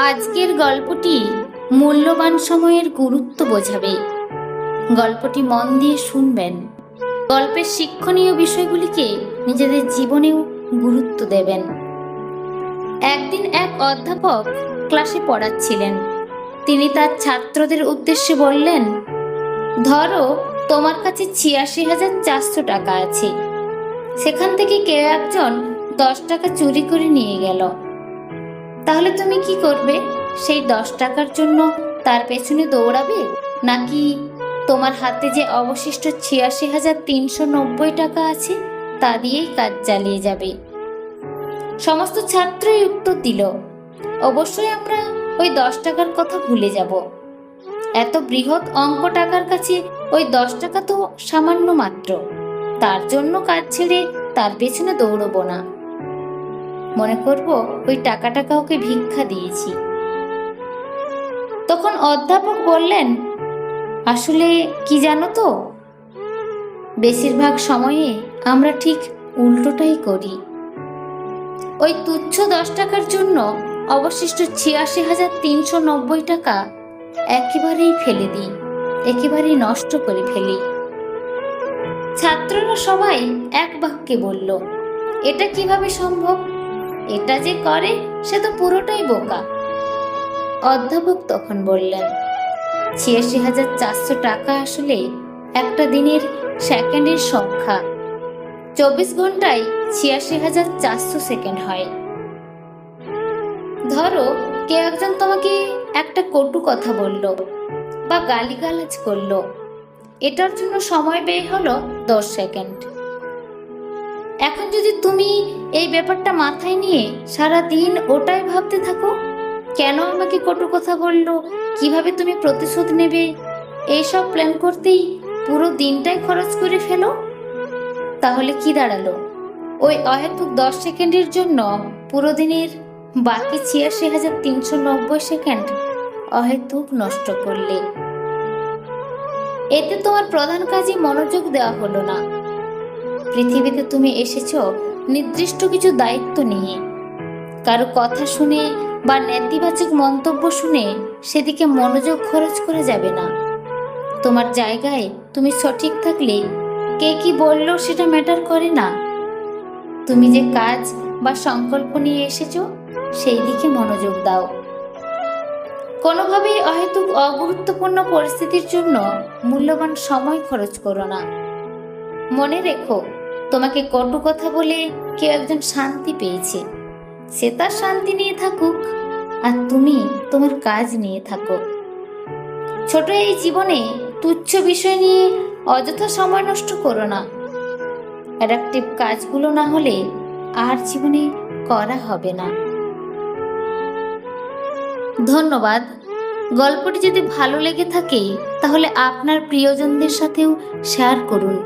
আজকের গল্পটি মূল্যবান সময়ের গুরুত্ব বোঝাবে। গল্পটি মন দিয়ে শুনবেন। গল্পের শিক্ষণীয় বিষয়গুলিকে নিজেদের জীবনেও গুরুত্ব দেবেন। একদিন এক অধ্যাপক ক্লাসে পড়াচ্ছিলেন। তিনি তার ছাত্রদের উদ্দেশ্যে বললেন, ধরো তোমার কাছে ৮৬,৪০০ টাকা আছে। সেখান থেকে কেউ একজন ১০ টাকা চুরি করে নিয়ে গেল। তাহলে তুমি কি করবে? সেই ১০ টাকার জন্য তার পেছনে দৌড়াবে, নাকি তোমার হাতে যে অবশিষ্ট ৮৬,৩৯০ টাকা আছে তা দিয়েই কাজ চালিয়ে যাবে? সমস্ত ছাত্রই উত্তর দিল, অবশ্যই আমরা ওই ১০ টাকার কথা ভুলে যাব। এত বৃহৎ অঙ্ক টাকার কাছে ওই ১০ টাকা তো সামান্য মাত্র। তার জন্য কাজ ছেড়ে তার পেছনে দৌড়বো না। মনে করব ওই টাকাটা কাউকে ভিক্ষা দিয়েছি। তখন অধ্যাপক বললেন, আসলে কি জানো তো, বেশিরভাগ সময়ে আমরা ঠিক উল্টোটাই করি। ওই তুচ্ছ ১০ টাকার জন্য অবশিষ্ট ৮৬,৩৯০ টাকা একেবারেই ফেলে দিই, একেবারেই নষ্ট করে ফেলি। ছাত্ররা সবাই এক বাক্যে বলল, এটা কিভাবে সম্ভব? এটা যে করে সে তো পুরোটাই বোকা। অধ্যাপক তখন বললেন, ৮৬,৪০০ টাকা আসলে একটা দিনের সেকেন্ডের সংখ্যা। ২৪ ঘন্টায় ৮৬,৪০০ সেকেন্ড হয়। ধরো কেউ একজন তোমাকে একটা কটু কথা বলল বা গালিগালাজ করলো, এটার জন্য সময় ব্যয় হলো ১০ সেকেন্ড। এখন যদি তুমি এই ব্যাপারটা মাথায় নিয়ে সারা দিন ওটাই ভাবতে থাকো, কেন আমাকে কটু কথা বললো, কিভাবে তুমি প্রতিশোধ নেবে, এইসব প্ল্যান করতেই পুরো দিনটাই খরচ করে ফেলো, তাহলে কি দাঁড়ালো? ওই অহেতুক ১০ সেকেন্ডের জন্য পুরো দিনের বাকি ৮৬,৩৯০ সেকেন্ড অহেতুক নষ্ট করলে। এতে তোমার প্রধান কাজে মনোযোগ দেওয়া হলো না। পৃথিবীতে তুমি এসেছো নির্দিষ্ট কিছু দায়িত্ব নিয়ে। কারো কথা শুনে বা নেতিবাচক মন্তব্য শুনে সেদিকে মনোযোগ খরচ করে যাবে না। তোমার জায়গায় তুমি সঠিক থাকলে কে কি বললো সেটা ম্যাটার করে না। তুমি যে কাজ বা সংকল্প নিয়ে এসেছো সেই দিকে মনোযোগ দাও। কোনোভাবেই অহেতুক অগুরুত্বপূর্ণ পরিস্থিতির জন্য মূল্যবান সময় খরচ করো না। মনে রেখো, তোমাকে কটু কথা বলে কেউ একজন শান্তি পেয়েছে, সে তার শান্তি নিয়ে থাকুক, আর তুমি তোমার কাজ নিয়ে থাকো। ছোট এই জীবনে তুচ্ছ বিষয় নিয়ে অযথা সময় নষ্ট করো না। অ্যাডাপটিভ কাজগুলো না হলে আর জীবনে করা হবে না। ধন্যবাদ। গল্পটি যদি ভালো লেগে থাকে তাহলে আপনার প্রিয়জনদের সাথেও শেয়ার করুন।